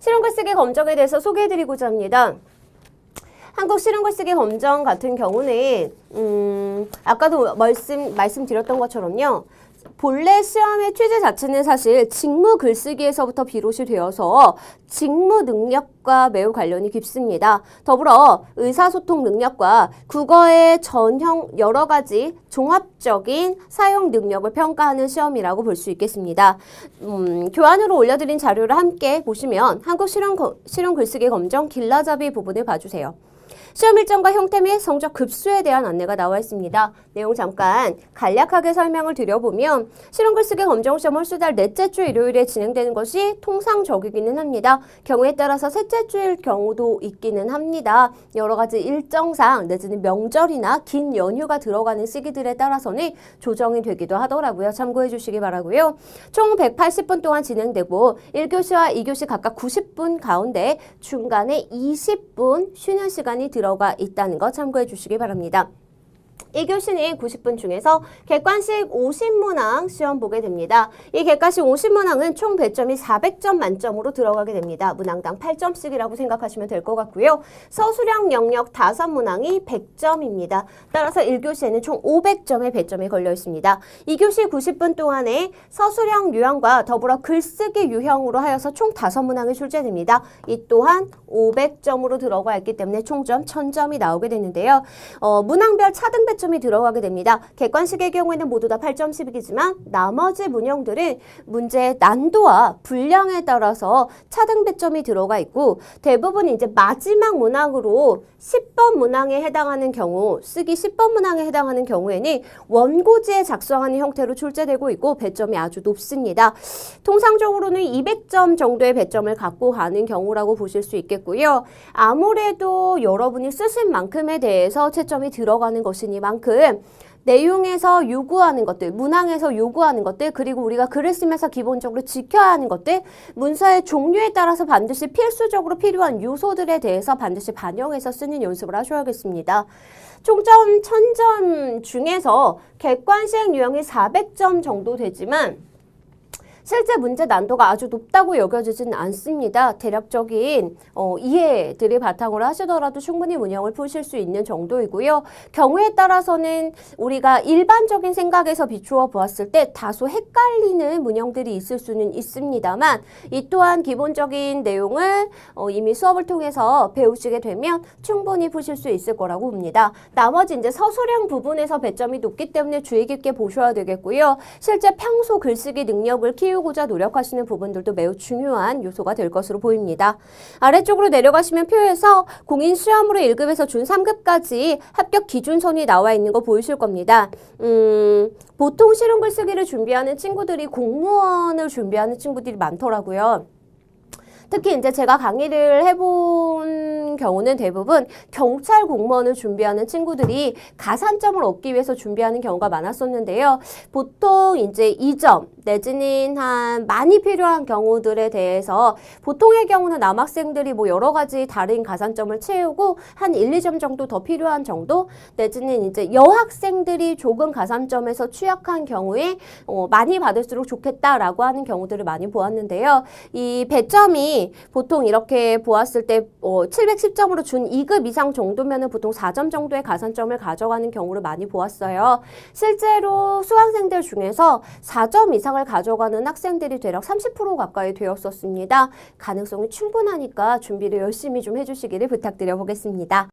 실용글쓰기 검정에 대해서 소개해드리고자 합니다. 한국 실용글쓰기 검정 같은 경우는 아까도 말씀드렸던 것처럼요. 본래 시험의 취지 자체는 사실 직무 글쓰기에서부터 비롯이 되어서 직무 능력과 매우 관련이 깊습니다. 더불어 의사소통 능력과 국어의 전형 여러 가지 종합적인 사용 능력을 평가하는 시험이라고 볼 수 있겠습니다. 교환으로 올려드린 자료를 함께 보시면 한국 실용글쓰기 검정 길라잡이 부분을 봐주세요. 시험 일정과 형태 및 성적 급수에 대한 안내가 나와 있습니다. 내용 잠깐 간략하게 설명을 드려보면 실용글쓰기 검정시험 홀수달 넷째 주 일요일에 진행되는 것이 통상적이기는 합니다. 경우에 따라서 셋째 주일 경우도 있기는 합니다. 여러 가지 일정상 내지는 명절이나 긴 연휴가 들어가는 시기들에 따라서는 조정이 되기도 하더라고요. 참고해 주시기 바라고요. 총 180분 동안 진행되고 1교시와 2교시 각각 90분 가운데 중간에 20분 쉬는 시간이 들어가 있다는 거 참고해 주시기 바랍니다. 1교시는 90분 중에서 객관식 50문항 시험 보게 됩니다. 이 객관식 50문항은 총 배점이 400점 만점으로 들어가게 됩니다. 문항당 8점씩이라고 생각하시면 될 것 같고요. 서술형 영역 5문항이 100점입니다. 따라서 1교시에는 총 500점의 배점이 걸려 있습니다. 2교시 90분 동안에 서술형 유형과 더불어 글쓰기 유형으로 하여서 총 5문항이 출제됩니다. 이 또한 500점으로 들어가 있기 때문에 총점 1000점이 나오게 되는데요. 문항별 차등 배점 이 들어가게 됩니다. 객관식의 경우에는 모두 다 8점씩이지만 나머지 문형들은 문제의 난도와 분량에 따라서 차등 배점이 들어가 있고 대부분 이제 마지막 문항으로 10번 문항에 해당하는 경우, 쓰기 10번 문항에 해당하는 경우에는 원고지에 작성하는 형태로 출제되고 있고 배점이 아주 높습니다. 통상적으로는 200점 정도의 배점을 갖고 가는 경우라고 보실 수 있겠고요. 아무래도 여러분이 쓰신 만큼에 대해서 채점이 들어가는 것이니만큼 내용에서 요구하는 것들, 문항에서 요구하는 것들, 그리고 우리가 글을 쓰면서 기본적으로 지켜야 하는 것들, 문서의 종류에 따라서 반드시 필수적으로 필요한 요소들에 대해서 반드시 반영해서 쓰는 연습을 하셔야겠습니다. 총점 1000점 중에서 객관식 유형이 400점 정도 되지만 실제 문제 난도가 아주 높다고 여겨지지는 않습니다. 대략적인 이해들을 바탕으로 하시더라도 충분히 문형을 푸실 수 있는 정도이고요. 경우에 따라서는 우리가 일반적인 생각에서 비추어 보았을 때 다소 헷갈리는 문형들이 있을 수는 있습니다만 이 또한 기본적인 내용을 이미 수업을 통해서 배우시게 되면 충분히 푸실 수 있을 거라고 봅니다. 나머지 이제 서술형 부분에서 배점이 높기 때문에 주의 깊게 보셔야 되겠고요. 실제 평소 글쓰기 능력을 키우고자 노력하시는 부분들도 매우 중요한 요소가 될 것으로 보입니다. 아래쪽으로 내려가시면 표에서 공인 시험으로 1급에서 준 3급까지 합격 기준선이 나와 있는 거 보이실 겁니다. 보통 실용글쓰기를 준비하는 친구들이 공무원을 준비하는 친구들이 많더라고요. 특히 이제 제가 강의를 해본 경우는 대부분 경찰 공무원을 준비하는 친구들이 가산점을 얻기 위해서 준비하는 경우가 많았었는데요. 보통 이제 2점 내지는 한 많이 필요한 경우들에 대해서 보통의 경우는 남학생들이 뭐 여러 가지 다른 가산점을 채우고 한 1, 2점 정도 더 필요한 정도 내지는 이제 여학생들이 조금 가산점에서 취약한 경우에 많이 받을수록 좋겠다라고 하는 경우들을 많이 보았는데요. 이 배점이 보통 이렇게 보았을 때 710점으로 준 2급 이상 정도면은 보통 4점 정도의 가산점을 가져가는 경우를 많이 보았어요. 실제로 수강생들 중에서 4점 이상을 가져가는 학생들이 대략 30% 가까이 되었었습니다. 가능성이 충분하니까 준비를 열심히 좀 해주시기를 부탁드려 보겠습니다.